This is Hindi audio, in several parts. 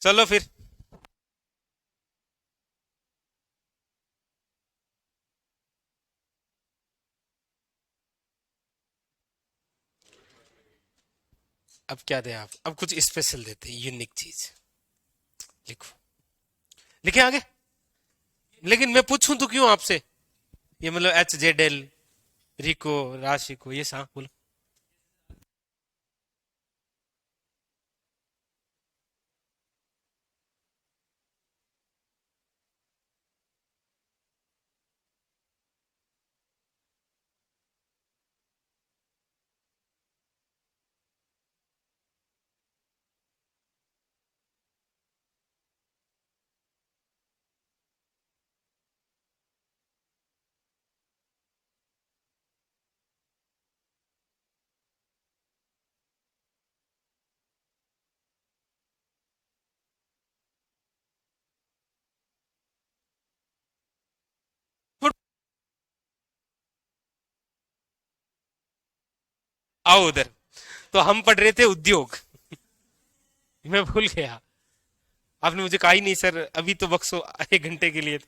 चलो फिर। अब क्या दें आप, अब कुछ स्पेशल देते हैं, यूनिक चीज। लिखो। लिखे आगे। लेकिन मैं पूछूं तो क्यों आपसे? ये मतलब HZL, रिको, राशिको, ये सा बोलो। आओ उधर। तो हम पढ़ रहे थे उद्योग। मैं भूल गया। आपने मुझे कहा ही नहीं सर, अभी तो बक्सो 1 घंटे के लिए।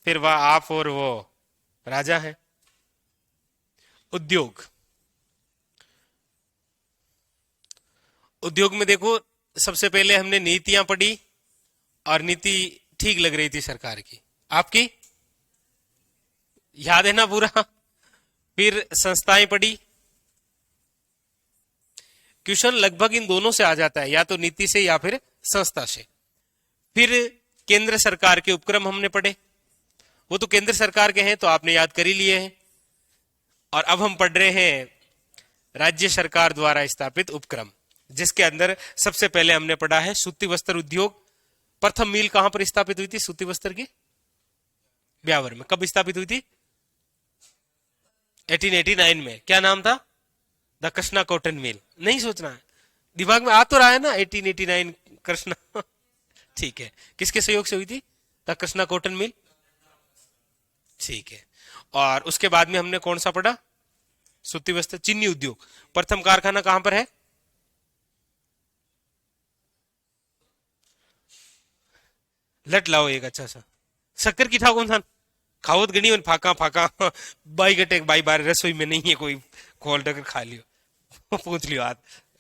फिर वह आप और वो राजा है। उद्योग। उद्योग में देखो, सबसे पहले हमने नीतियां पढ़ी, और नीति ठीक लग रही थी सरकार की। आपकी याद है ना पूरा? फिर संस्थाएं पढ़ी। क्वेश्चन लगभग इन दोनों से आ जाता है, या तो नीति से या फिर संस्था से। फिर केंद्र सरकार के उपक्रम हमने पढ़े। वो तो केंद्र सरकार के हैं तो आपने याद कर ही लिए हैं। और अब हम पढ़ रहे हैं राज्य सरकार द्वारा स्थापित उपक्रम, जिसके अंदर सबसे पहले हमने पढ़ा है सूती वस्त्र उद्योग। प्रथम मिल कहां पर स्थापित हुई थी सूती वस्त्र की? ब्यावर में। कब स्थापित हुई थी? 1889 में। क्या नाम था? The Krishna cotton mill. नहीं सोचना है, दिमाग में आ तो रहा है ना 1889 कृष्णा। ठीक है। किसके सहयोग से हुई थी द कृष्णा कॉटन मिल? ठीक है। और उसके बाद में हमने कौन सा पढ़ा? सूती वस्त्र चीनी उद्योग। प्रथम कारखाना कहां पर है? लट लाओ एक अच्छा सा। शक्कर की ठाकुर कौन सा? खावत गणी और फाका फाका। बाई गटे बाई बार रसोई में नहीं है कोई, खोल डकर खा लियो। पूछ लियो हाथ,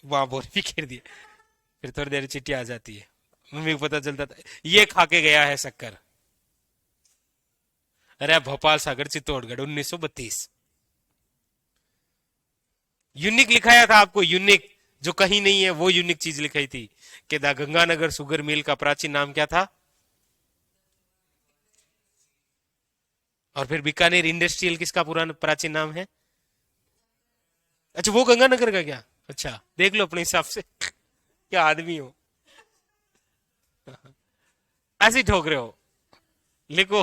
वहां बोल भी खेर दिया। फिर थोड़ी देर चिट्ठी आ जाती है, मम्मी को पता चलता था ये खा के गया है शक्कर। अरे भोपाल सागर चित्तौड़गढ़ 1932। यूनिक लिखाया था आपको, यूनिक। जो कहीं नहीं है वो यूनिक चीज लिखाई थी कि द गंगानगर सुगर मिल का प्राचीन नाम क्या था? और फिर बीकानेर इंडस्ट्रियल किसका पुराना प्राचीन नाम है? अच्छा, वो गंगानगर का क्या? अच्छा, देख लो अपने हिसाब से। क्या आदमी हो, ऐसे ही ठोक रहे हो। लिखो।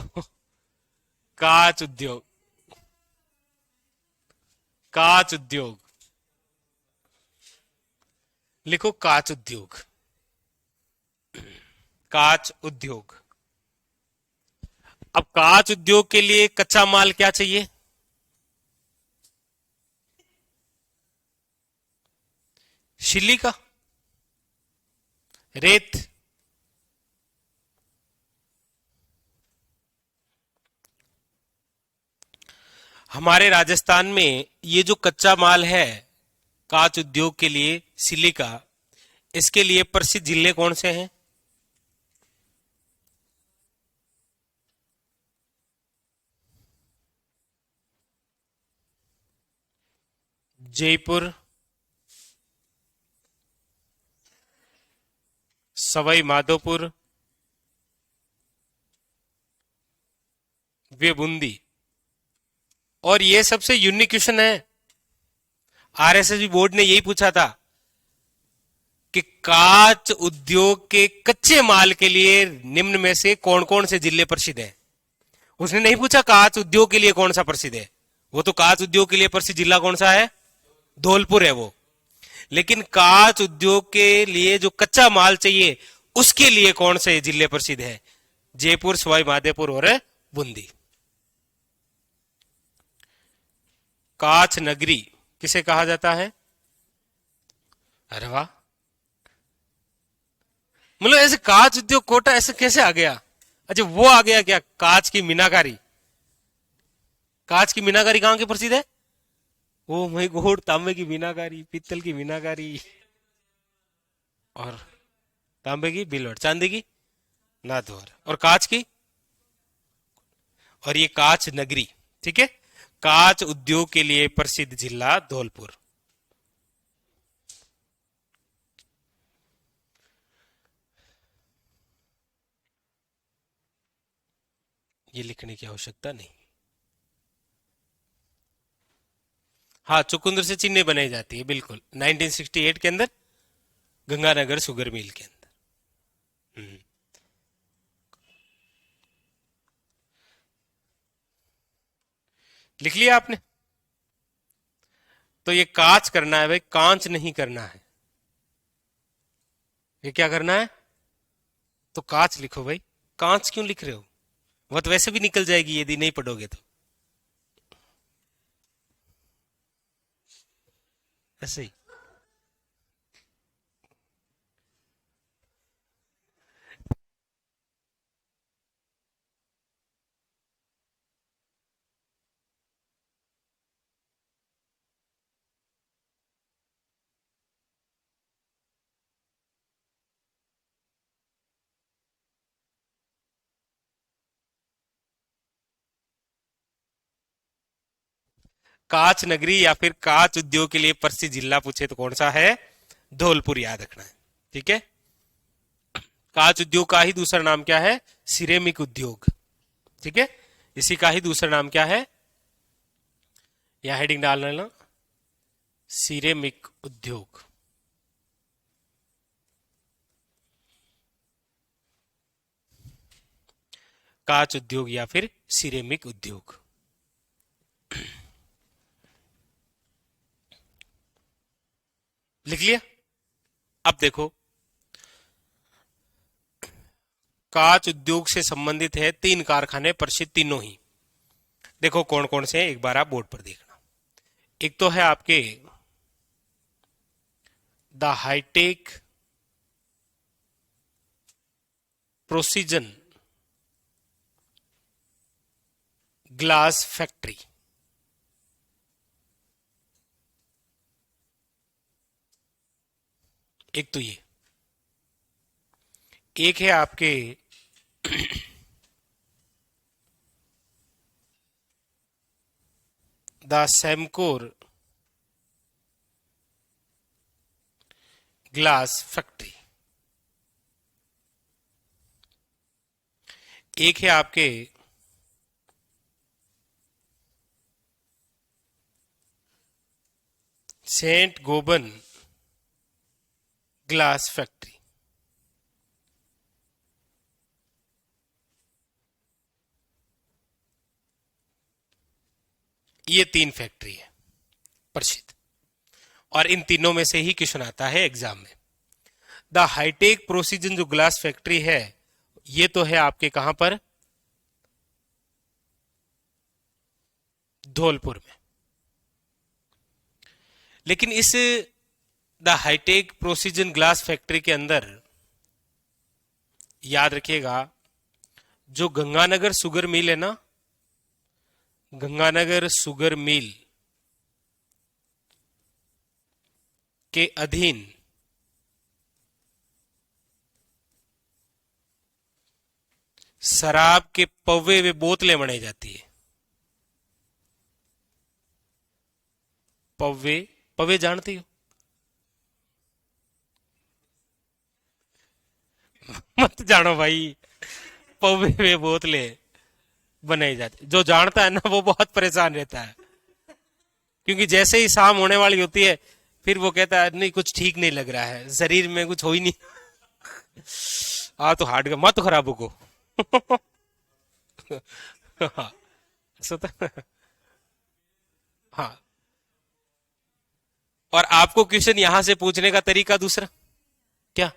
काच उद्योग। काच उद्योग। लिखो काच उद्योग। काच उद्योग। अब काच उद्योग के लिए कच्चा माल क्या चाहिए? शिल्ली का? रेत? हमारे राजस्थान में ये जो कच्चा माल है कांच उद्योग के लिए, सिलिका, इसके लिए प्रसिद्ध जिले कौन से हैं? जयपुर, सवाई माधोपुर, वे बूंदी। और ये सबसे यूनिक क्वेश्चन है। RSS बोर्ड ने यही पूछा था कि कांच उद्योग के कच्चे माल के लिए निम्न में से कौन कौन से जिले प्रसिद्ध हैं। उसने नहीं पूछा कांच उद्योग के लिए कौन सा प्रसिद्ध है। वो तो कांच उद्योग के लिए प्रसिद्ध जिला कौन सा है? धौलपुर है वो। लेकिन कांच उद्योग के लिए जो कच्चा माल चाहिए उसके लिए कौन से जिले प्रसिद्ध है? जयपुर, सवाई माधोपुर और बूंदी। कांच नगरी किसे कहा जाता है? अरे वाह। मतलब ऐसे कांच उद्योग कोटा ऐसे कैसे आ गया? अच्छा वो आ गया क्या, कांच की मीनाकारी? कांच की मीनाकारी कहाँ की प्रसिद्ध है? ओ माय गॉड, तांबे की मीनाकारी, पीतल की मीनाकारी, और तांबे की बिलवट, चांदी की नाथद्वार, और कांच की, और ये कांच नगरी। ठीक है, कांच उद्योग के लिए प्रसिद्ध जिला धौलपुर। ये लिखने की आवश्यकता नहीं। हाँ, चुकंदर से चीनी बनाई जाती है, बिल्कुल 1968 के अंदर, गंगानगर शुगर मिल के अंदर। हम्म, लिख लिया आपने? तो ये कांच करना है भाई, कांच नहीं करना है। ये क्या करना है? तो कांच लिखो भाई। कांच क्यों लिख रहे हो? वो तो वैसे भी निकल जाएगी यदि नहीं पढ़ोगे तो। ऐसे ही। कांच नगरी या फिर कांच उद्योग के लिए प्रसिद्ध जिला पूछे तो कौन सा है? धौलपुर याद रखना है। ठीक है, कांच उद्योग का ही दूसरा नाम क्या है? सिरेमिक उद्योग। ठीक है, इसी का ही दूसरा नाम क्या है? यह हेडिंग डाल लेना, सिरेमिक उद्योग। कांच उद्योग या फिर सिरेमिक उद्योग। लिख लिया? अब देखो, कांच उद्योग से संबंधित है तीन कारखाने प्रसिद्ध, तीनों ही। देखो कौन कौन से हैं, एक बार आप बोर्ड पर देखना। एक तो है आपके the hi-tech precision glass factory. एक तो ये, एक है आपके द सैमकोर ग्लास फैक्ट्री। एक है आपके सेंट गोबन ग्लास फैक्ट्री। ये तीन फैक्ट्री है प्रसिद्ध, और इन तीनों में से ही क्वेश्चन आता है एग्जाम में। द हाईटेक प्रोसीजन जो ग्लास फैक्ट्री है, ये तो है आपके कहां पर? धौलपुर में। लेकिन इस the hi-tech precision glass factory के अंदर याद रखिएगा, जो गंगानगर शुगर मिल है ना, गंगानगर शुगर मिल के अधीन शराब के पौवे व बोतलें बनाई जाती है। पौवे, पौवे जानती हो? मत जानो भाई। पौवे व बोतलें बनाई जाती, जो जानता है ना वो बहुत परेशान रहता है, क्योंकि जैसे ही शाम होने वाली होती है, फिर वो कहता है नहीं कुछ ठीक नहीं लग रहा है, शरीर में कुछ हो ही नहीं। तो हार्ट का मत खराब को। हाँ, सोता। हाँ, और आपको क्वेश्चन यहां से पूछने का तरीका दूसरा क्या?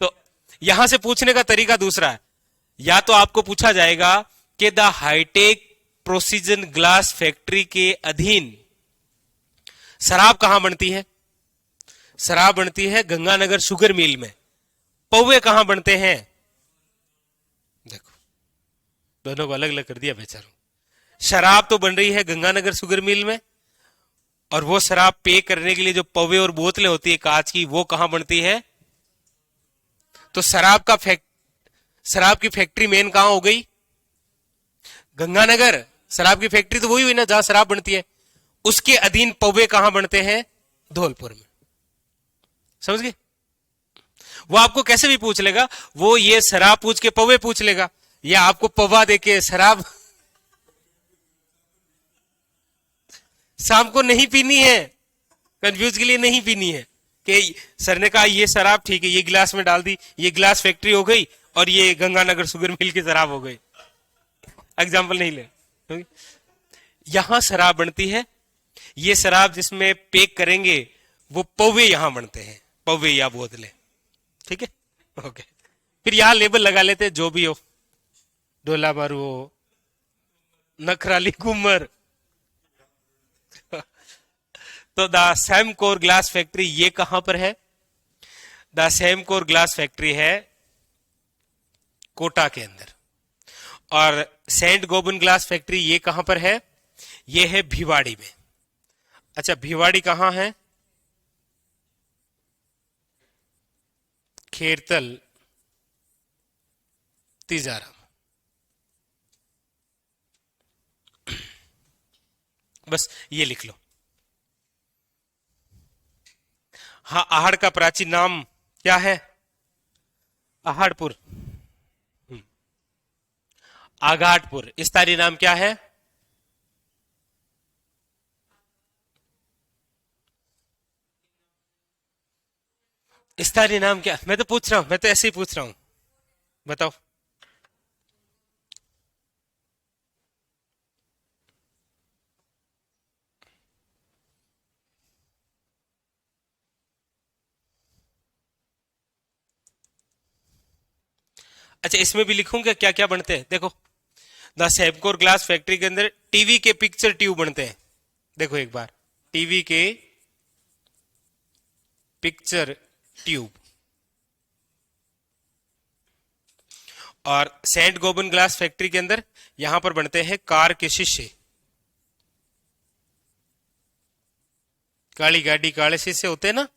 तो यहां से पूछने का तरीका दूसरा है। या तो आपको पूछा जाएगा कि the hi-tech precision glass factory के अधीन शराब कहां बनती है? शराब बनती है गंगानगर शुगर मिल में। पौवे कहां बनते हैं? देखो, दोनों को अलग अलग कर दिया बेचारों। शराब तो बन रही है गंगानगर शुगर मिल में, और वो शराब पे करने के लिए जो पौवे और बोतलें होती है कांच की, वो कहां बनती है? तो शराब की फैक्ट्री मेन कहां हो गई? गंगानगर। शराब की फैक्ट्री तो वही हुई ना जहां शराब बनती है। उसके अधीन पौवे कहां बनते हैं? धौलपुर में। समझ गए? वो आपको कैसे भी पूछ लेगा, वो ये शराब पूछ के पौवे पूछ लेगा, या आपको पौवा देके शराब। शाम को नहीं पीनी है, कंफ्यूज के लिए नहीं पीनी है कि सर ने कहा ये शराब ठीक है, ये गिलास में डाल दी, ये गिलास फैक्ट्री हो गई और ये गंगानगर शुगर मिल की शराब हो गई। एग्जाम्पल नहीं ले। यहां शराब बनती है, ये शराब जिसमें पैक करेंगे वो पौवे यहां बनते हैं, पौवे या बोतलें। ठीक है, ओके। फिर यहां लेबल लगा लेते हैं जो भी हो, डोला मारू हो, नखराली कुमर। तो द सैमकोर ग्लास फैक्ट्री ये कहां पर है? द सैमकोर ग्लास फैक्ट्री है कोटा के अंदर। और सेंट गोबन ग्लास फैक्ट्री ये कहां पर है? ये है भिवाड़ी में। अच्छा, भिवाड़ी कहां है? खेरतल, तिजारा। बस ये लिख लो। हाँ, आहड़ का प्राचीन नाम क्या है? आहड़पुर, आघाटपुर। स्थानीय नाम क्या है? स्थानीय नाम क्या? मैं तो पूछ रहा हूं, मैं तो ऐसे ही पूछ रहा हूं, बताओ। अच्छा, इसमें भी लिखूंगा क्या क्या बनते हैं, देखो। द सैमकोर ग्लास फैक्ट्री के अंदर टीवी के पिक्चर ट्यूब बनते हैं। देखो एक बार, टीवी के पिक्चर ट्यूब। और सेंट गोबन ग्लास फैक्ट्री के अंदर यहां पर बनते हैं कार के शीशे। काली गाड़ी काले शीशे होते हैं ना,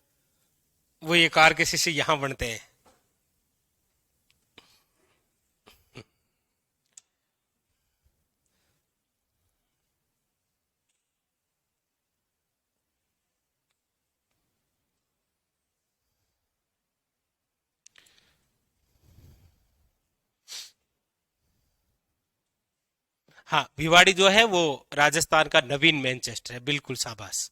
वो ये कार के शीशे यहां बनते हैं। हाँ, भिवाड़ी जो है वो राजस्थान का नवीन मैनचेस्टर है, बिल्कुल शाबाश।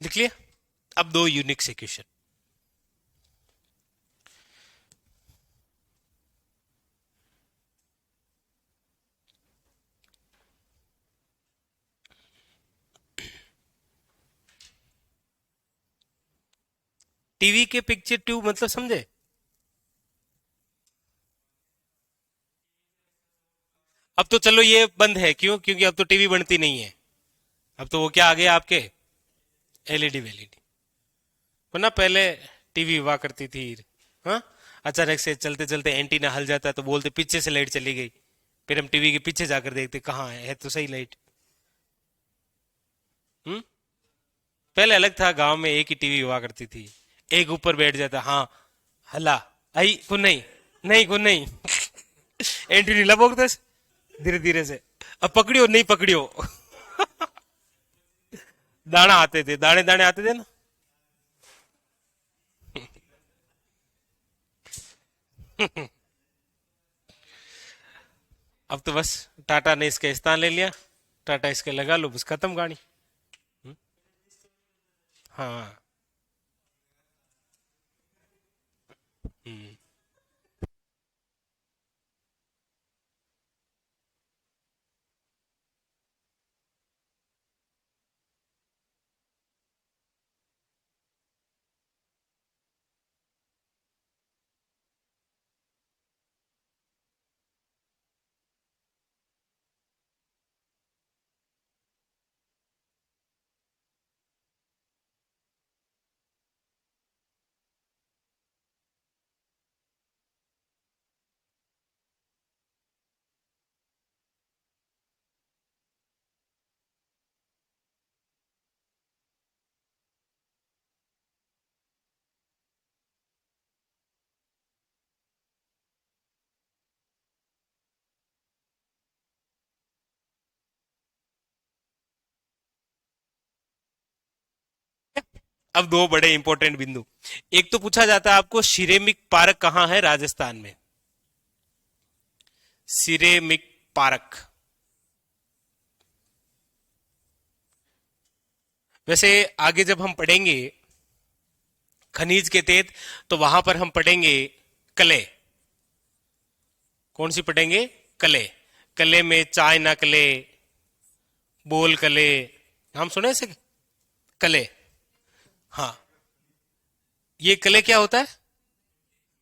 लिख लिया? अब दो यूनिक इक्वेशन। टीवी के पिक्चर ट्यूब मतलब समझे? अब तो चलो ये बंद है, क्यों? क्योंकि अब तो टीवी बनती नहीं है। अब तो वो क्या आ गया आपके, एलईडी वेलईडी। वरना पहले टीवी हुआ करती थी। हाँ, अचानक से चलते चलते एंटीना हल जाता तो बोलते पीछे से लाइट चली गई। फिर हम टीवी के पीछे जाकर देखते कहाँ है तो सही लाइट। हम्म। पहले अलग था, गांव में एक ही टीवी हुआ करती थी। एक ऊपर बैठ जाता, हाँ हला, आई को नहीं, नहीं को नहीं। एंटीनी लपोकते धीरे धीरे से, अब पकड़ियो नहीं पकड़ियो। दाना आते थे, दाने दाने आते थे ना। अब तो बस टाटा ने इसका स्थान ले लिया, टाटा इसके लगा लो, बस खत्म कहानी। हाँ। अब दो बड़े इंपॉर्टेंट बिंदु। एक तो पूछा जाता है आपको सिरेमिक पार्क कहाँ है राजस्थान में। Ceramic park. वैसे आगे जब हम पढ़ेंगे खनिज के तेत, तो वहां पर हम पढ़ेंगे कले। कौन सी पढ़ेंगे? कले। कले में चाइना कले, बोल कले, हम सुने से कले। हाँ, ये कले क्या होता है?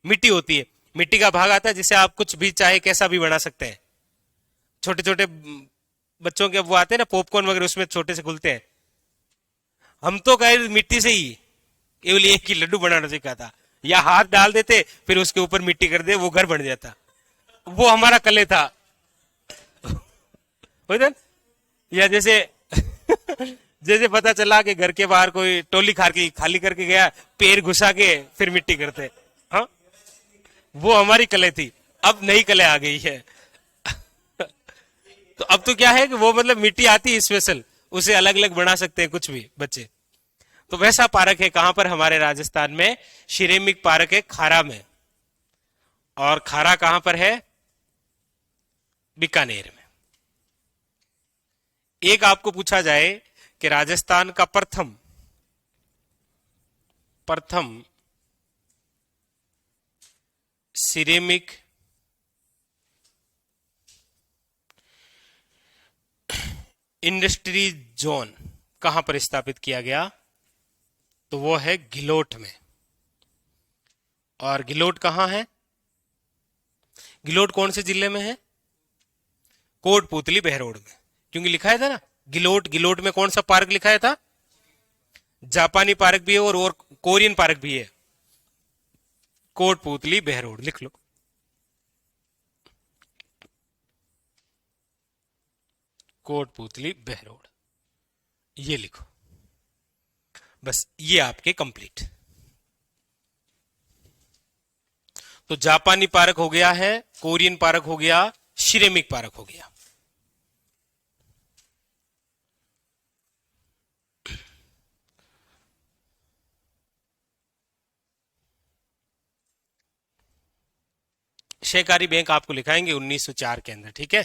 मिट्टी होती है। मिट्टी का भाग आता है जिसे आप कुछ भी चाहे कैसा भी बना सकते हैं। छोटे छोटे बच्चों के वो आते हैं ना पॉपकॉर्न वगैरह, उसमें छोटे से खुलते हैं। हम तो कहे मिट्टी से ही केवल एक ही लड्डू बनाना सीखा था, या हाथ डाल देते फिर उसके ऊपर मिट्टी कर दे वो घर बन जाता। वो हमारा कले था। होता है? या जैसे जैसे पता चला कि घर के बाहर कोई टोली खाली करके गया, पैर घुसा के फिर मिट्टी करते। हाँ, वो हमारी कले थी। अब नई कले आ गई है। तो अब तो क्या है कि वो मतलब मिट्टी आती है स्पेशल, उसे अलग अलग बना सकते हैं कुछ भी बच्चे। तो वैसा पार्क है कहां पर? हमारे राजस्थान में सिरेमिक पार्क है खारा में। और खारा कहां पर है? बीकानेर में। एक आपको पूछा जाए कि राजस्थान का प्रथम प्रथम सिरेमिक इंडस्ट्री जोन कहां पर स्थापित किया गया? तो वो है गिलोट में। और गिलोट कहां है? गिलोट कौन से जिले में है? कोटपुतली बहरोड में। क्योंकि लिखा है था ना गिलोट, गिलोट में कौन सा पार्क लिखा था? जापानी पार्क भी है और कोरियन पार्क भी है। कोटपुतली बहरोड लिख लो। कोटपुतली बहरोड, ये लिखो। बस ये आपके कंप्लीट। तो जापानी पार्क हो गया है, कोरियन पार्क हो गया, सिरेमिक पार्क हो गया। सहकारी बैंक आपको लिखाएंगे 1904 के अंदर, ठीक है।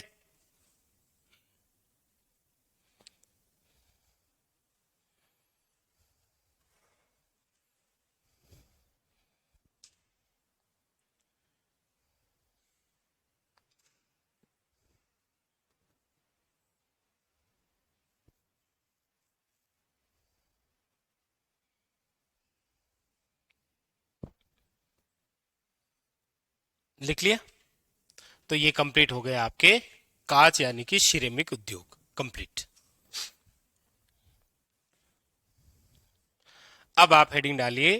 लिख लिया? तो ये कंप्लीट हो गया आपके कांच यानी कि सिरेमिक उद्योग कंप्लीट। अब आप हेडिंग डालिए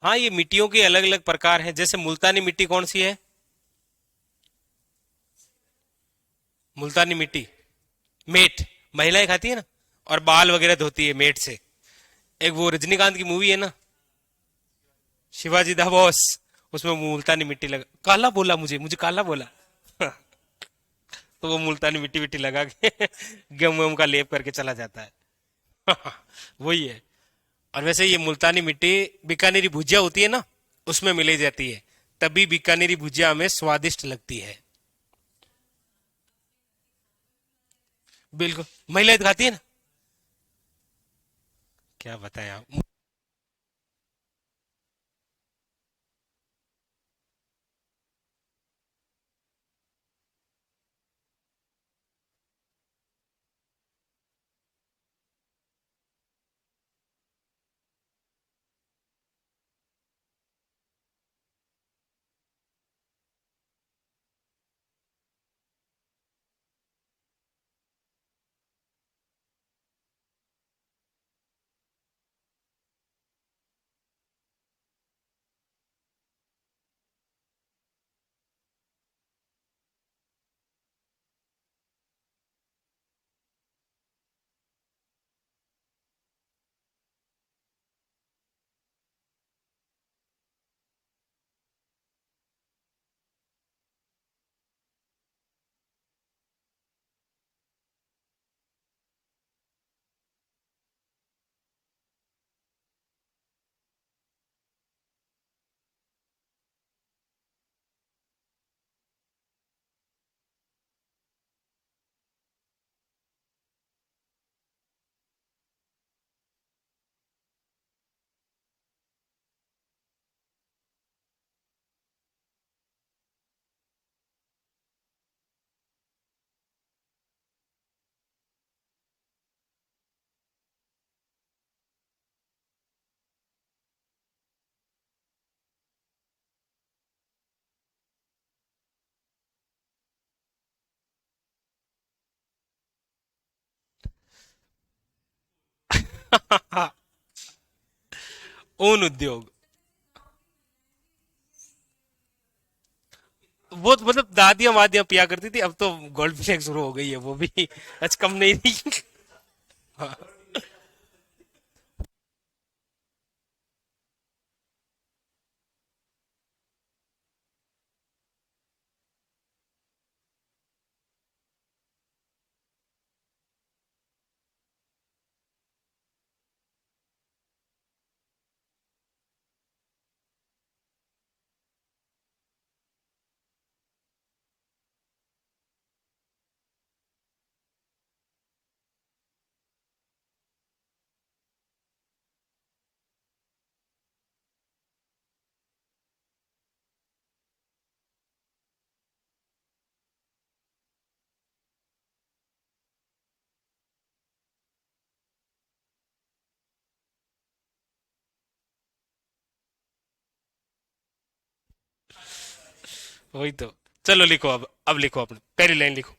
हाँ, ये मिट्टियों के अलग अलग प्रकार हैं। जैसे मुल्तानी मिट्टी कौन सी है? मुल्तानी मिट्टी मेट, महिलाएं खाती है ना, और बाल वगैरह धोती है मेट से। एक वो रजनीकांत की मूवी है ना, शिवाजी दा बॉस, उसमें मुल्तानी मिट्टी लगा, काला बोला मुझे, काला बोला तो वो मुल्तानी मिट्टी विट्टी लगा के गेहूं वेहूं का लेप करके चला जाता है। वही है। और वैसे ये मुल्तानी मिट्टी बीकानेरी भुजिया होती है ना, उसमें मिलाई जाती है, तभी बीकानेरी भुजिया हमें स्वादिष्ट लगती है। बिल्कुल, महिलाएं तो खाती है ना। क्या बताएं आप। ऊन उद्योग, वो तो मतलब दादियां वादियां पिया करती थी, अब तो गोल्ड फ्लेक्स शुरू हो गई है, वो भी आज कम नहीं थी। वही तो। चलो लिखो, अब लिखो, अपने पहली लाइन लिखो।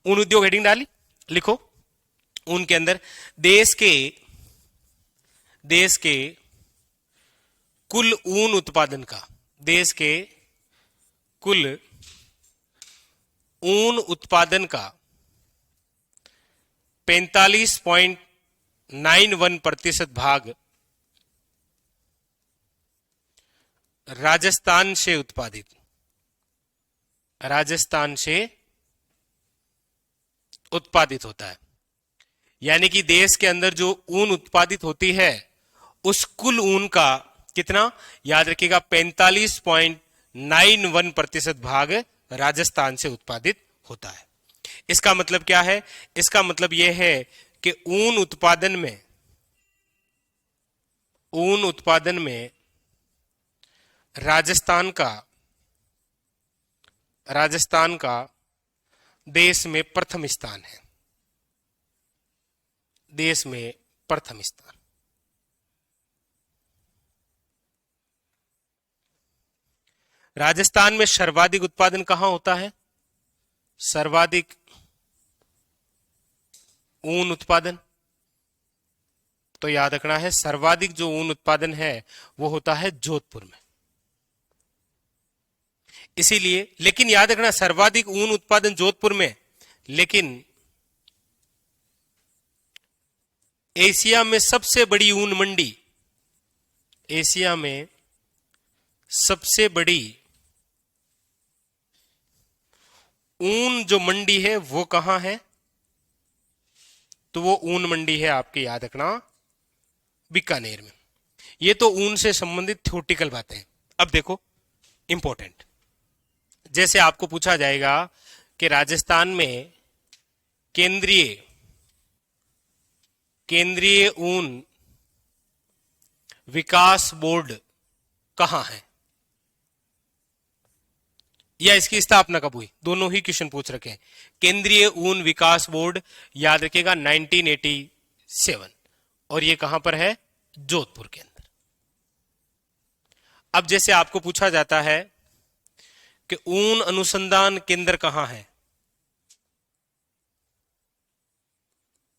ऊन उद्योग हेडिंग डाली, लिखो। ऊन के अंदर देश के देश के कुल ऊन उत्पादन का, देश के कुल ऊन उत्पादन का 45.91% भाग राजस्थान से उत्पादित, राजस्थान से उत्पादित होता है। यानी कि देश के अंदर जो ऊन उत्पादित होती है, उस कुल ऊन का कितना, याद रखिएगा, 45.91% भाग राजस्थान से उत्पादित होता है। इसका मतलब क्या है? इसका मतलब यह है कि ऊन उत्पादन में राजस्थान का राजस्थान का देश में प्रथम स्थान है, देश में प्रथम स्थान। राजस्थान में सर्वाधिक उत्पादन कहां होता है? सर्वाधिक ऊन उत्पादन तो याद रखना है सर्वाधिक जो ऊन उत्पादन है वो होता है जोधपुर में। इसीलिए, लेकिन याद रखना सर्वाधिक ऊन उत्पादन जोधपुर में, लेकिन एशिया में सबसे बड़ी ऊन मंडी, एशिया में सबसे बड़ी ऊन जो मंडी है वो कहां है? तो वो ऊन मंडी है आपके, याद रखना, बीकानेर में। ये तो ऊन से संबंधित थ्योरेटिकल बातें हैं। अब देखो इंपॉर्टेंट, जैसे आपको पूछा जाएगा कि राजस्थान में केंद्रीय केंद्रीय ऊन विकास बोर्ड कहां है, या इसकी स्थापना कब हुई, दोनों ही क्वेश्चन पूछ रखे हैं। केंद्रीय ऊन विकास बोर्ड याद रखिएगा 1987, और ये कहां पर है? जोधपुर के अंदर। अब जैसे आपको पूछा जाता है कि ऊन अनुसंधान केंद्र कहां है,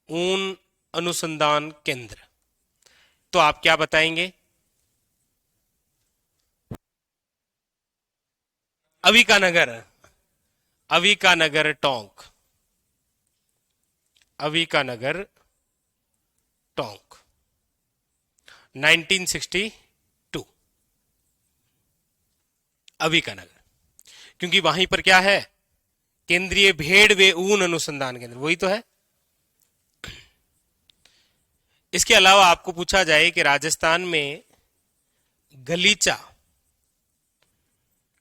ऊन अनुसंधान केंद्र, तो आप क्या बताएंगे? अविकानगर, अविकानगर टोंक, अविकानगर टोंक 1962, अविकानगर, क्योंकि वहीं पर क्या है? केंद्रीय भेड़ व ऊन अनुसंधान केंद्र, वही तो है। इसके अलावा आपको पूछा जाए कि राजस्थान में गलीचा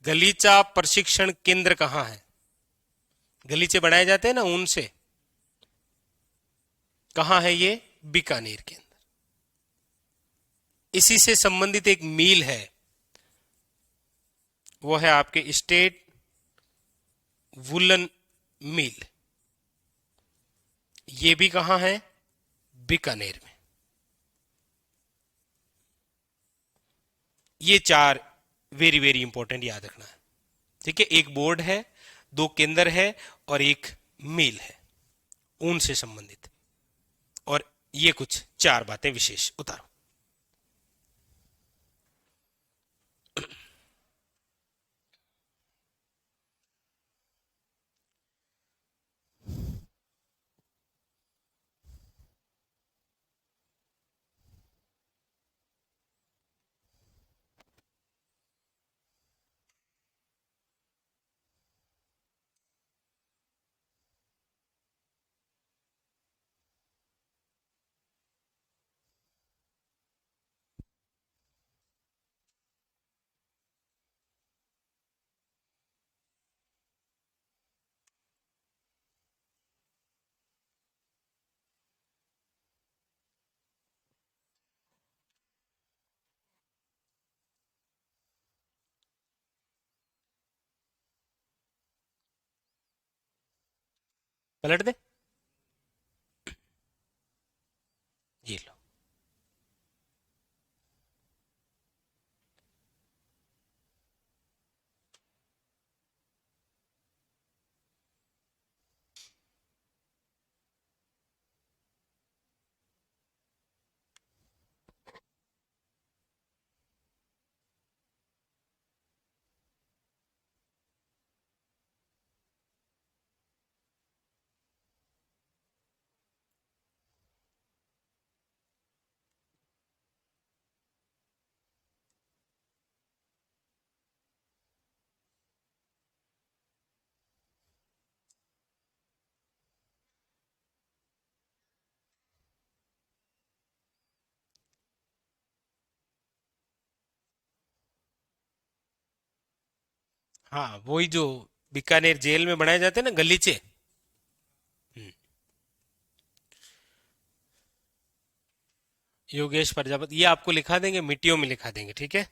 गलीचा प्रशिक्षण केंद्र कहां है? गलीचे बनाए जाते हैं ना ऊन से, कहां है ये? बीकानेर के अंदर। इसी से संबंधित एक मील है, वो है आपके स्टेट वुलन मिल, ये भी कहां है? बीकानेर में। ये चार वेरी वेरी इंपॉर्टेंट याद रखना है, ठीक है। एक बोर्ड है, दो केंद्र है, और एक मिल है ऊन से संबंधित, और ये कुछ चार बातें विशेष उतारो। पलट दे, ये लो। हाँ, वही जो बीकानेर जेल में बनाए जाते हैं ना गलीचे। हम्म, योगेश प्रजापति, ये आपको लिखा देंगे, मिट्टियों में लिखा देंगे, ठीक है।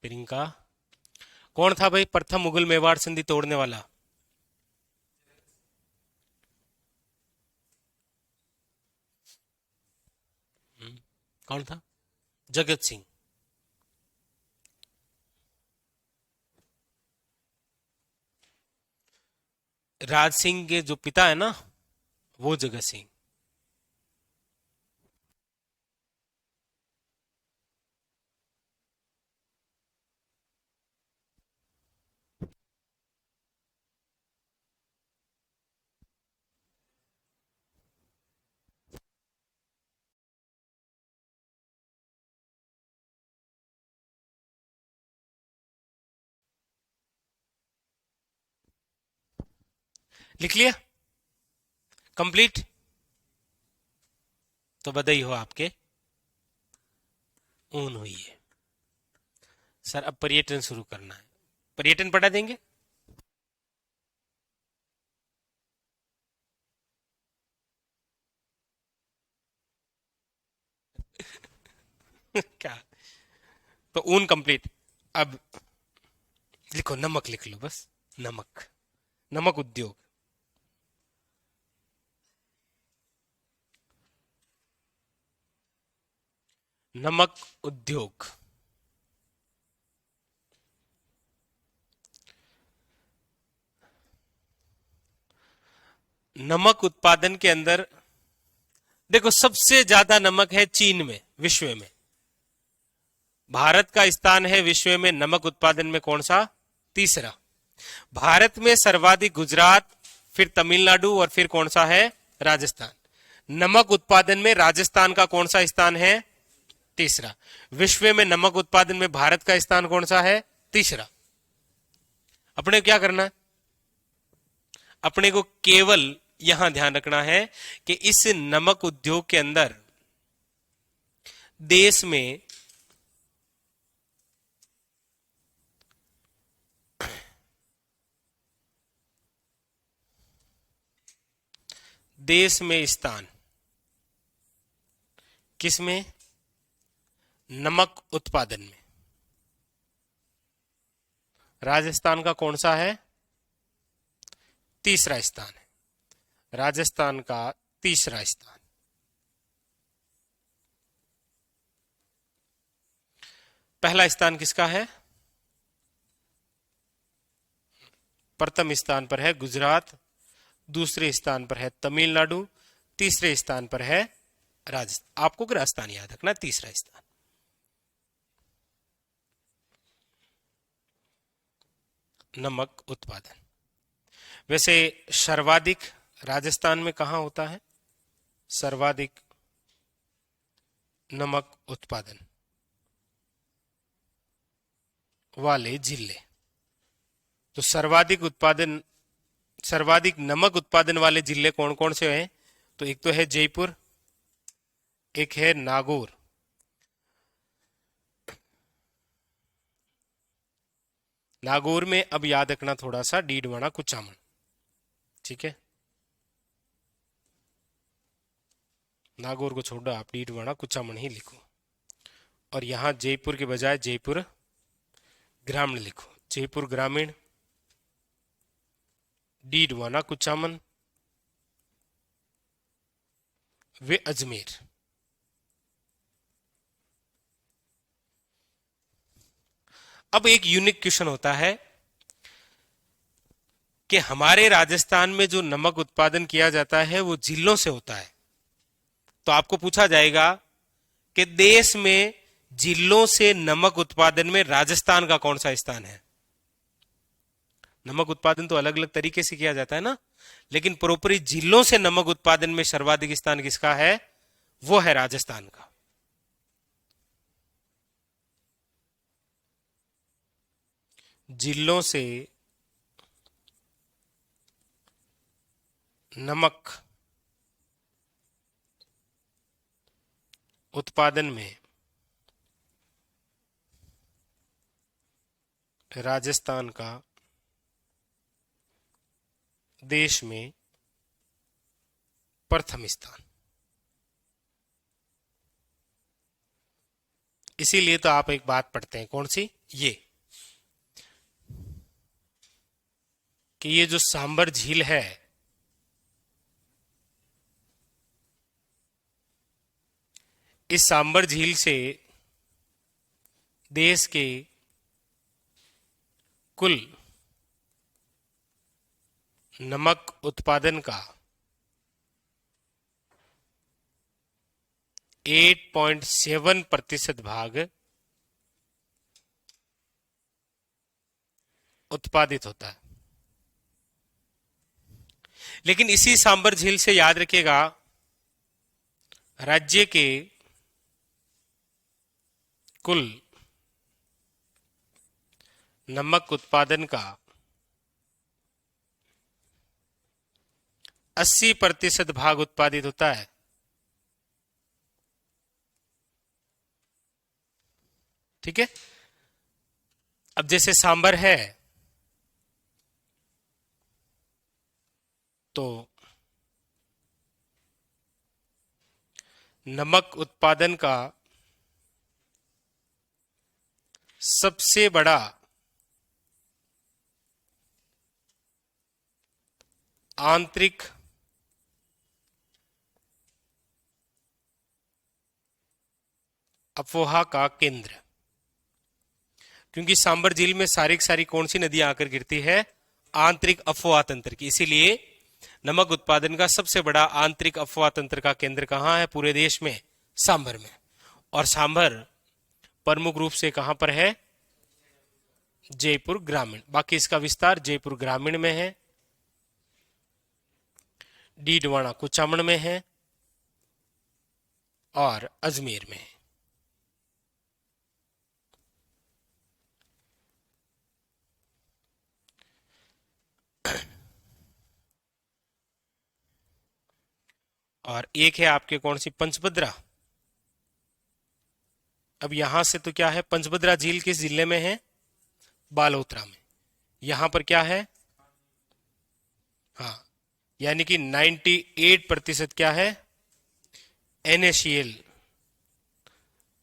प्रियंका, कौन था भाई प्रथम मुगल मेवाड़ संधि तोड़ने वाला? कौन था? जगत सिंह। राज सिंह के जो पिता है ना, वो जगत सिंह। लिख लिया? कंप्लीट? तो बधाई हो आपके, ऊन हुई है। सर अब पर्यटन शुरू करना है, पर्यटन पढ़ा देंगे? क्या? तो ऊन कंप्लीट। अब लिखो, नमक लिख लो बस। नमक, नमक उद्योग। नमक उद्योग। नमक उत्पादन के अंदर देखो, सबसे ज्यादा नमक है चीन में, विश्व में। भारत का स्थान है विश्व में नमक उत्पादन में कौन सा? तीसरा। भारत में सर्वाधिक गुजरात, फिर तमिलनाडु, और फिर कौन सा है? राजस्थान। नमक उत्पादन में राजस्थान का कौन सा स्थान है? तीसरा। विश्व में नमक उत्पादन में भारत का स्थान कौन सा है? तीसरा। अपने क्या करना है? अपने को केवल यहां ध्यान रखना है कि इस नमक उद्योग के अंदर देश में स्थान किसमें? नमक उत्पादन में। राजस्थान का कौन सा है? तीसरा स्थान है। राजस्थान का तीसरा स्थान। पहला स्थान किसका है? प्रथम स्थान पर है गुजरात, दूसरे स्थान पर है तमिलनाडु, तीसरे स्थान पर है राजस्थान। आपको राजस्थान याद रखना, तीसरा स्थान। नमक उत्पादन। वैसे सर्वाधिक राजस्थान में कहां होता है? सर्वाधिक नमक उत्पादन वाले जिले। तो सर्वाधिक नमक उत्पादन वाले जिले कौन कौन से हैं? तो एक तो है जयपुर, एक है नागौर, नागौर में अब याद रखना थोड़ा सा, डीडवाना कुचामन। ठीक है, नागौर को छोड़ो आप, डीडवाना कुचामन ही लिखो। और यहां जयपुर के बजाय जयपुर ग्रामीण लिखो। जयपुर ग्रामीण, डीडवाना कुचामन, वे अजमेर। अब एक यूनिक क्वेश्चन होता है कि हमारे राजस्थान में जो नमक उत्पादन किया जाता है वो जिलों से होता है। तो आपको पूछा जाएगा कि देश में जिलों से नमक उत्पादन में राजस्थान का कौन सा स्थान है? नमक उत्पादन तो अलग अलग तरीके से किया जाता है ना, लेकिन प्रोपरी जिलों से नमक उत्पादन में सर्वाधिक स्थान किसका है? वो है राजस्थान का। जिलों से नमक उत्पादन में राजस्थान का देश में प्रथम स्थान। इसीलिए तो आप एक बात पढ़ते हैं, कौन सी? ये कि ये जो सांबर झील है, इस सांबर झील से देश के कुल नमक उत्पादन का 8.7% भाग उत्पादित होता है। लेकिन इसी सांबर झील से याद रखिएगा, राज्य के कुल नमक उत्पादन का 80% भाग उत्पादित होता है। ठीक है। अब जैसे सांबर है तो नमक उत्पादन का सबसे बड़ा आंतरिक अफवाह का केंद्र, क्योंकि सांबर झील में सारी की सारी कौन सी नदियां आकर गिरती है? आंतरिक अफवाह तंत्र की। इसीलिए नमक उत्पादन का सबसे बड़ा आंतरिक अफवाह तंत्र का केंद्र कहां है पूरे देश में? सांबर में। और सांबर प्रमुख रूप से कहां पर है? जयपुर ग्रामीण। बाकी इसका विस्तार जयपुर ग्रामीण में है, डीडवाना कुचामन में है और अजमेर में है। और एक है आपके कौन सी? पंचभद्रा। अब यहां से तो क्या है? पंचभद्रा झील किस जिले में है? बालोतरा में। यहां पर क्या है? हाँ, यानी कि 98% क्या है? NaCl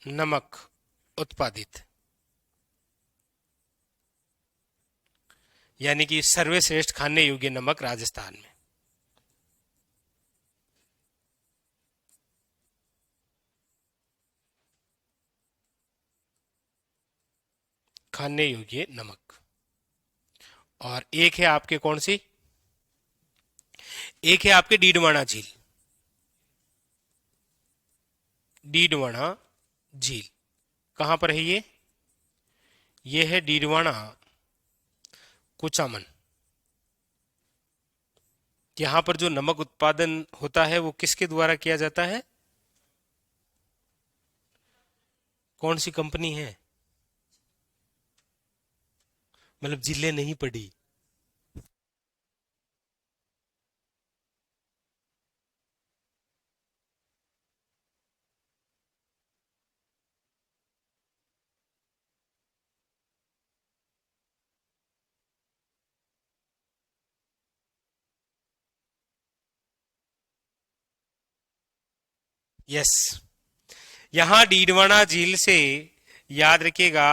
नमक उत्पादित, यानी कि सर्वश्रेष्ठ खाने योग्य नमक राजस्थान में। खाने योग्य नमक। और एक है आपके कौन सी? एक है आपके डीडवाना झील। डीडवाना झील कहां पर है ये? ये है डीडवाना कुचामन। यहां पर जो नमक उत्पादन होता है वो किसके द्वारा किया जाता है? कौन सी कंपनी है? मतलब जिले नहीं पड़ी। यस, यहां डीडवाना झील से याद रखिएगा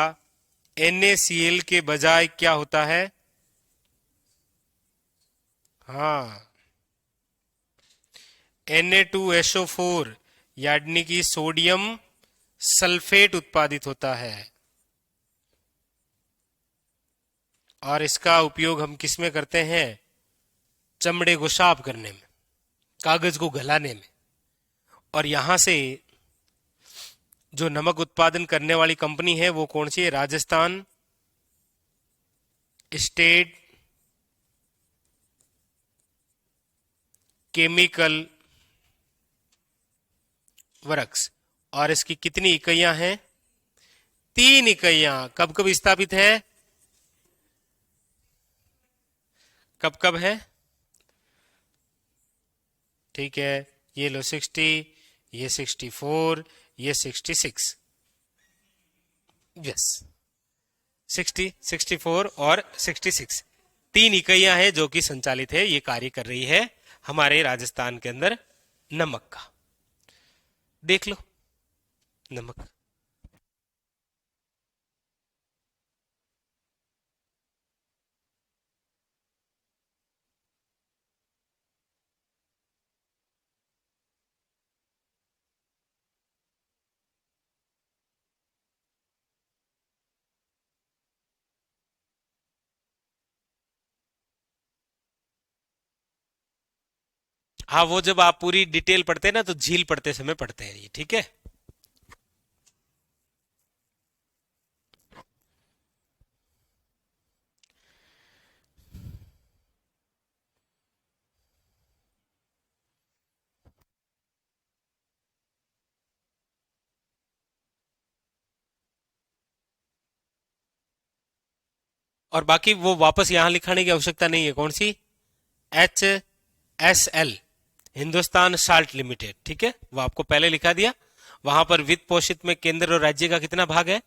NaCl के बजाय क्या होता है? हाँ, Na2SO4 यानी कि सोडियम सल्फेट उत्पादित होता है। और इसका उपयोग हम किस में करते हैं? चमड़े को साफ करने में, कागज को गलाने में। और यहां से जो नमक उत्पादन करने वाली कंपनी है वो कौन सी है? Rajasthan state chemical works. और इसकी कितनी इकाइयां हैं? 3 इकाइयां। कब कब स्थापित है? कब कब है? ठीक है, ये लो 60, ये 64, ये 66। यस, 60, 64 और 66 3 इकाइयां हैं जो कि संचालित है, ये कार्य कर रही है हमारे राजस्थान के अंदर नमक का। देख लो नमक। हाँ, वो जब आप पूरी डिटेल पढ़ते हैं ना तो झील पढ़ते समय पढ़ते हैं ये, ठीक है। और बाकी वो वापस यहां लिखाने की आवश्यकता नहीं है, कौन सी? HSL, हिंदुस्तान साल्ट लिमिटेड, ठीक है, वो आपको पहले लिखा दिया। वहां पर वित्त पोषित में केंद्र और राज्य का कितना भाग है?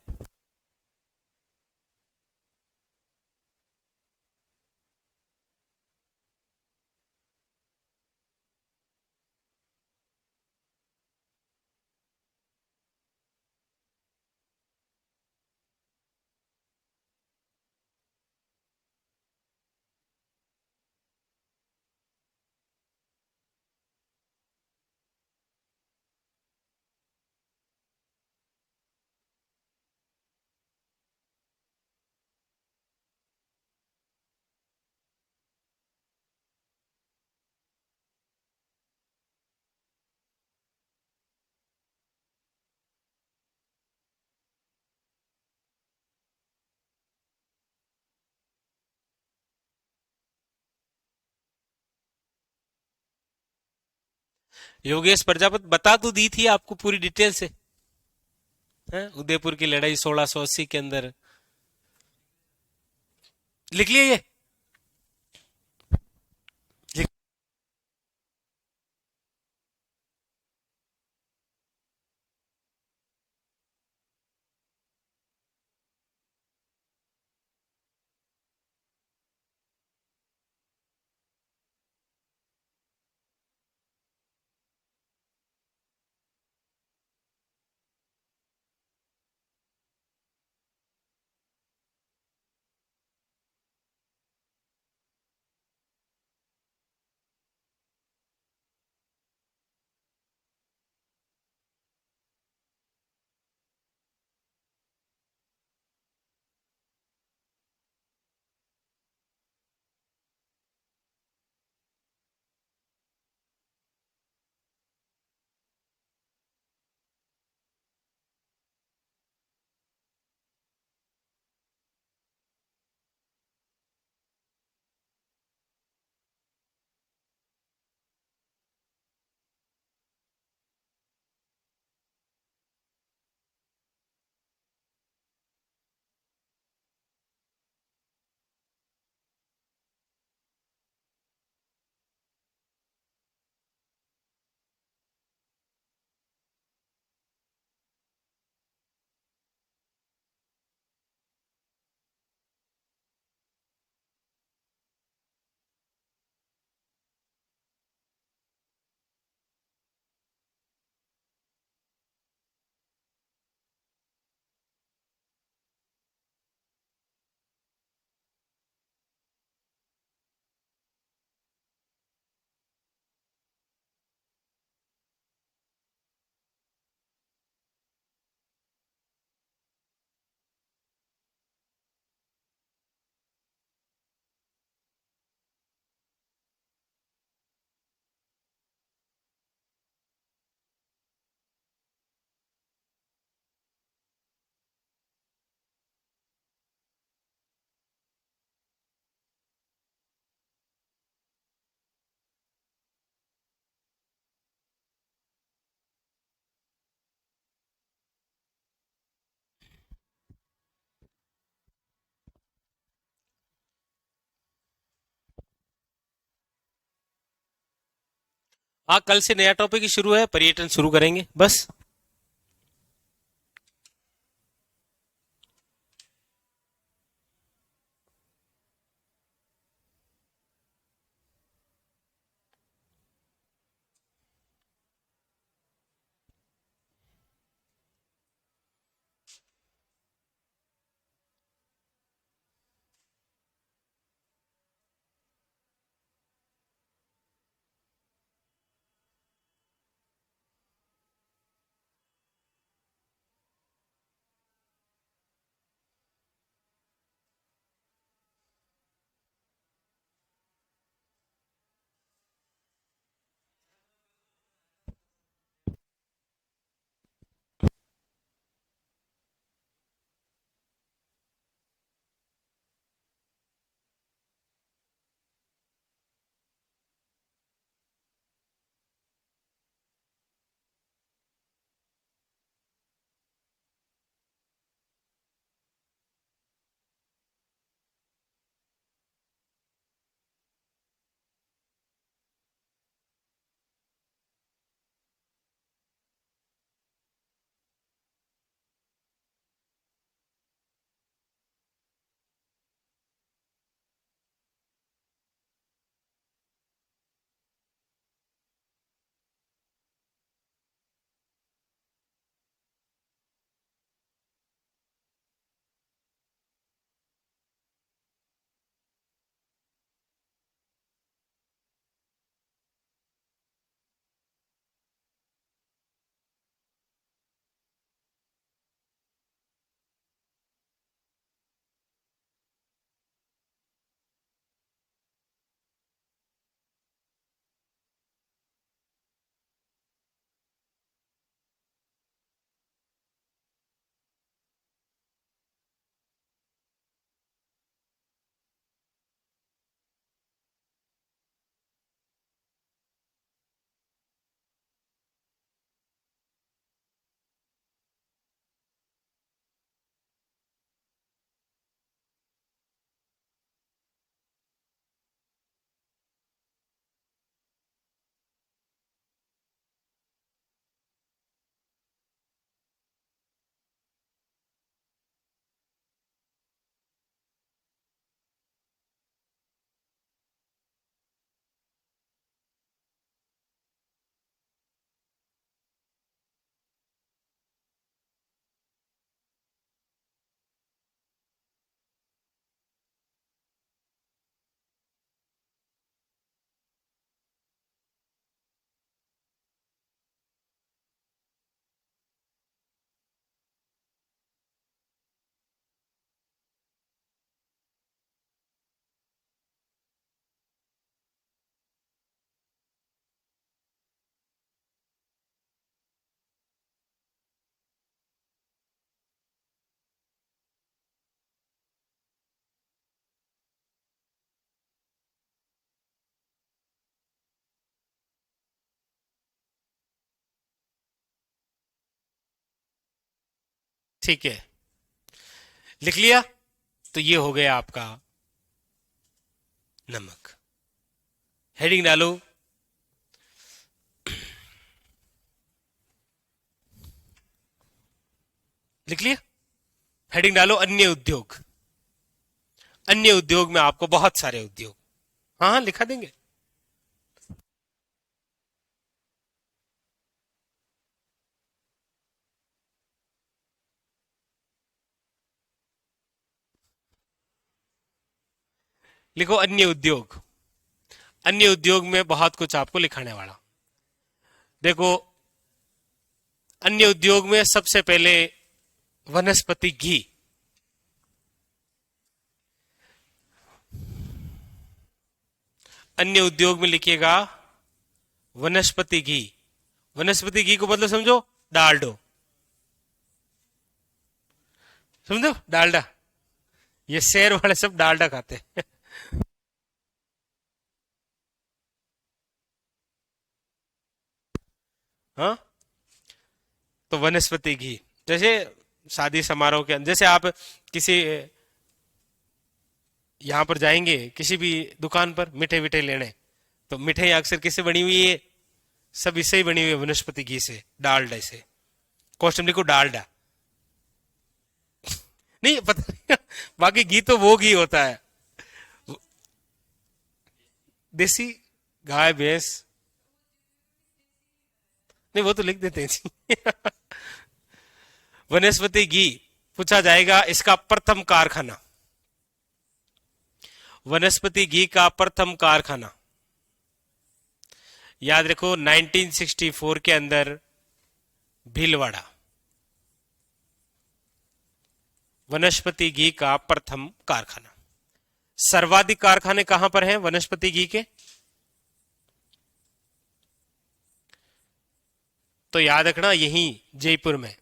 योगेश प्रजापति, बता तो दी थी आपको पूरी डिटेल से, हैं? उदयपुर की लड़ाई 1680 के अंदर। लिख लिए ये? लिख- हाँ, कल से नया टॉपिक ही शुरू है, पर्यटन शुरू करेंगे बस। ठीक है, लिख लिया। तो ये हो गया आपका नमक। हेडिंग डालो, लिख लिया। हेडिंग डालो अन्य उद्योग। अन्य उद्योग में आपको बहुत सारे उद्योग, हाँ हाँ लिखा देंगे। लिखो अन्य उद्योग। अन्य उद्योग में बहुत कुछ आपको लिखाने वाला। देखो, अन्य उद्योग में सबसे पहले वनस्पति घी। अन्य उद्योग में लिखिएगा वनस्पति घी। वनस्पति घी को मतलब समझो, डालडो, समझो डालडा। ये शहर वाले सब डालडा खाते हैं। हाँ, तो वनस्पति घी, जैसे शादी समारोह के अंदर, जैसे आप किसी यहां पर जाएंगे किसी भी दुकान पर मिठे विठे लेने, तो मिठाई अक्सर किससे बनी हुई है? सब इससे ही बनी हुई है, वनस्पति घी से, डालडा से। क्वेश्चन लिखो डालडा। नहीं पता नहीं, बाकी घी तो वो घी होता है, देसी, गाय भैंस। नहीं वो तो लिख देते हैं जी। वनस्पति घी पूछा जाएगा, इसका प्रथम कारखाना, वनस्पति घी का प्रथम कारखाना याद रखो 1964 के अंदर भीलवाड़ा। वनस्पति घी का प्रथम कारखाना। सर्वाधिक कारखाने कहां पर हैं वनस्पति घी के? तो याद रखना यहीं जयपुर में।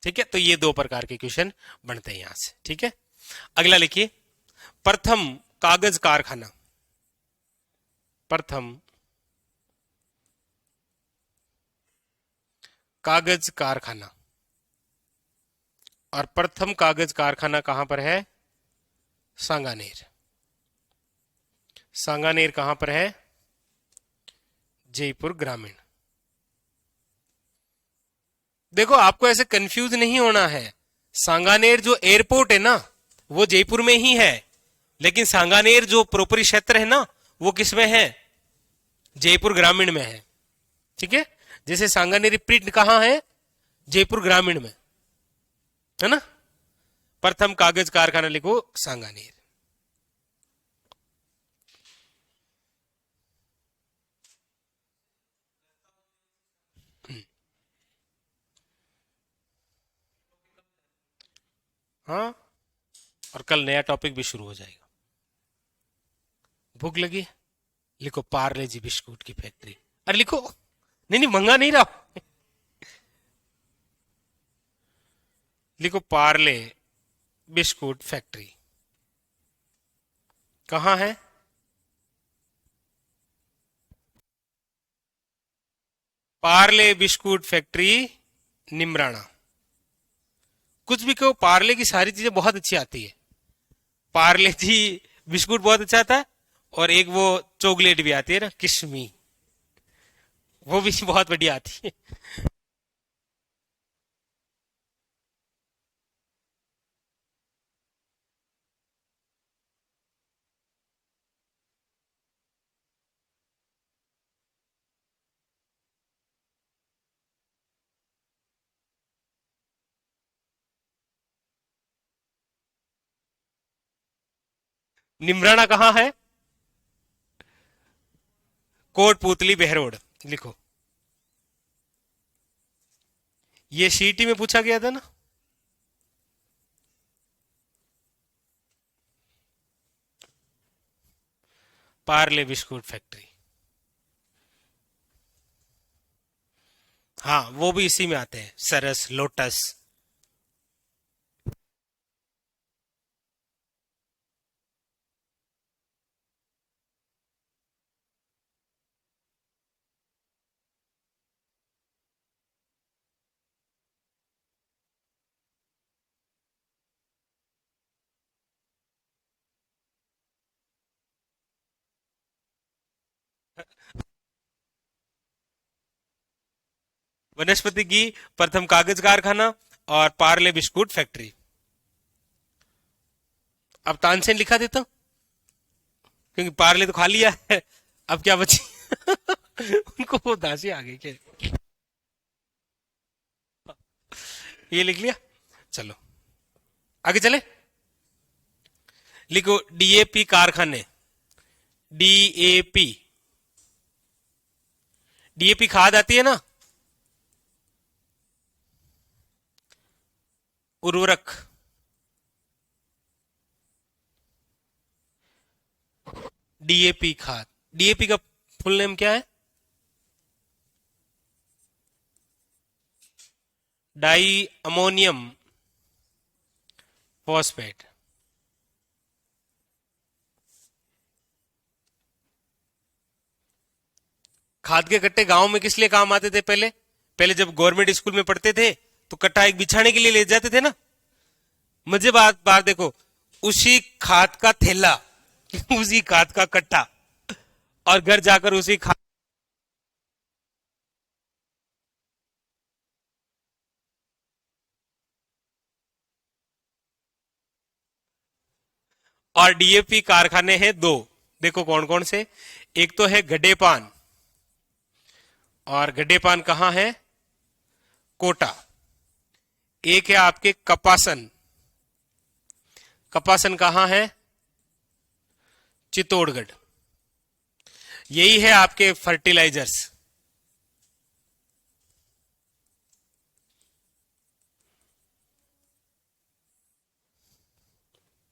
ठीक है, तो ये दो प्रकार के क्वेश्चन बनते हैं यहां से। ठीक है, अगला लिखिए, प्रथम कागज कारखाना। प्रथम कागज कारखाना, और प्रथम कागज कारखाना कहां पर है? सांगानेर। सांगानेर कहां पर है? जयपुर ग्रामीण। देखो आपको ऐसे कंफ्यूज नहीं होना है, सांगानेर जो एयरपोर्ट है ना वो जयपुर में ही है, लेकिन सांगानेर जो प्रोपरी क्षेत्र है ना वो किसमें है? जयपुर ग्रामीण में है। ठीक है, जैसे सांगानेरी प्रिंट कहां है? जयपुर ग्रामीण में, है ना। प्रथम कागज कारखाना लिखो सांगानेर। हाँ, और कल नया टॉपिक भी शुरू हो जाएगा। भूख लगी? लिखो पार्ले जी बिस्कुट की फैक्ट्री। अरे लिखो, नहीं नहीं मंगा नहीं रहा। लिखो पार्ले बिस्कुट फैक्ट्री कहां है? Parle biscuit factory Neemrana. कुछ भी कहो, पार्ले की सारी चीजें बहुत अच्छी आती है। पार्ले जी बिस्कुट बहुत अच्छा आता है, और एक वो चॉकलेट भी आती है ना किशमी, वो भी बहुत बढ़िया आती है। निमराना कहां है? कोटपुतली बहरोड लिखो। ये सीईटी में पूछा गया था ना। Parle biscuit factory. हाँ, वो भी इसी में आते हैं, सरस, लोटस। वनस्पति घी, प्रथम कागज कारखाना, और पार्ले बिस्कुट फैक्ट्री। अब तानसेन लिखा देता हूं, क्योंकि पार्ले तो खा लिया है, अब क्या बची। उनको वो दासी आ गई क्या। ये लिख लिया। चलो आगे चले। लिखो डीएपी कारखाने। डीएपी, डीएपी खाद आती है ना, उर्वरक। डीएपी खाद, डीएपी का फुल नेम क्या है? Di ammonium phosphate. खाद के कट्टे गांव में किस लिए काम आते थे पहले? पहले जब गवर्नमेंट स्कूल में पढ़ते थे तो कट्टा एक बिछाने के लिए ले जाते थे ना। मुझे बात बात देखो, उसी खाद का थैला, उसी खाद का कट्टा, और घर जाकर उसी खाद। और डीएपी कारखाने हैं दो, देखो कौन कौन से। एक तो है गड्डेपान, और गड्डेपान कहां है? कोटा। एक है आपके कपासन, कपासन कहां है? चित्तौड़गढ़। यही है आपके फर्टिलाइजर्स,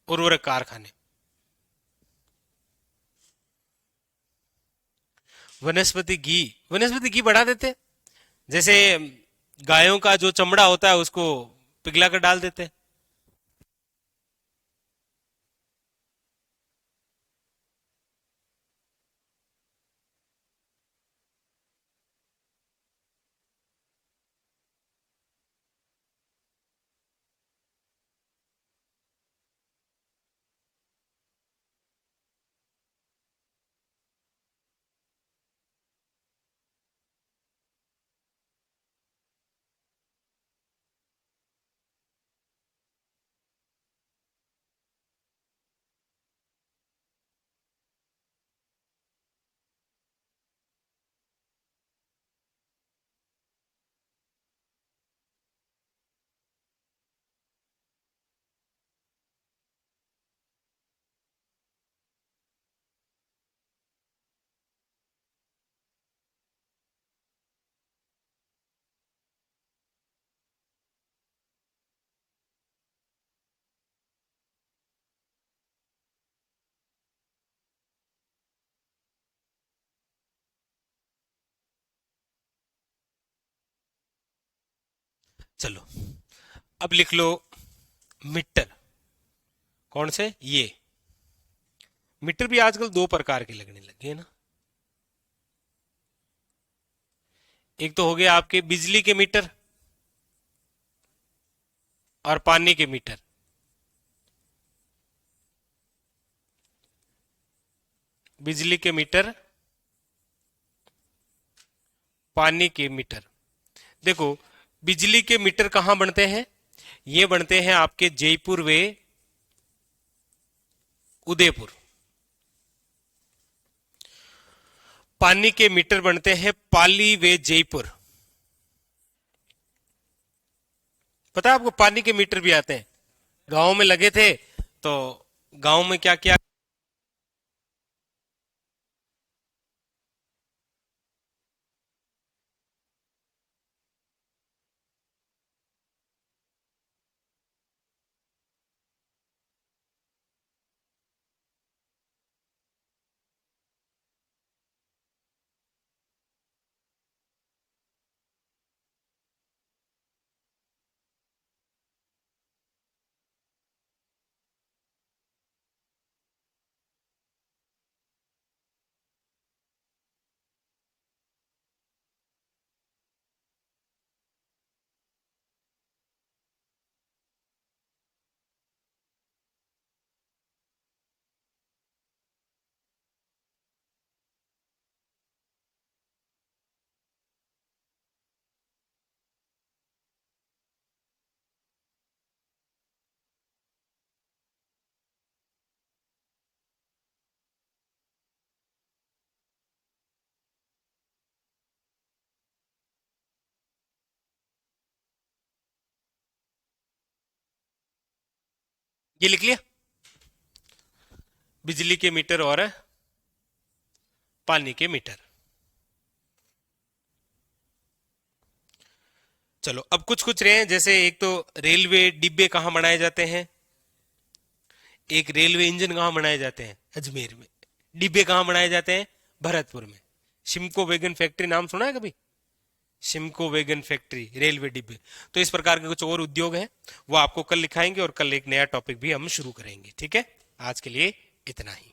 उर्वरक कारखाने। वनस्पति घी, वनस्पति घी बढ़ा देते, जैसे गायों का जो चमड़ा होता है उसको पिघला कर डाल देते हैं। चलो अब लिख लो मीटर। कौन से? ये मीटर भी आजकल दो प्रकार के लगने लगे हैं ना। एक तो हो गया आपके बिजली के मीटर, और पानी के मीटर। बिजली के मीटर, पानी के मीटर। देखो बिजली के मीटर कहां बनते हैं? ये बनते हैं आपके जयपुर वे उदयपुर। पानी के मीटर बनते हैं पाली वे जयपुर। पता है आपको, पानी के मीटर भी आते हैं। गांव में लगे थे तो गांव में क्या किया, ये लिख लिया, बिजली के मीटर और पानी के मीटर। चलो अब कुछ कुछ रहे हैं, जैसे एक तो रेलवे डिब्बे कहां बनाए जाते हैं, एक रेलवे इंजन कहां बनाए जाते हैं, अजमेर में। डिब्बे कहां बनाए जाते हैं, भरतपुर में। शिमको वैगन फैक्ट्री नाम सुना है कभी, शिमको वैगन फैक्ट्री, रेलवे डिब्बे। तो इस प्रकार के कुछ और उद्योग हैं, वो आपको कल लिखाएंगे और कल एक नया टॉपिक भी हम शुरू करेंगे। ठीक है, आज के लिए इतना ही।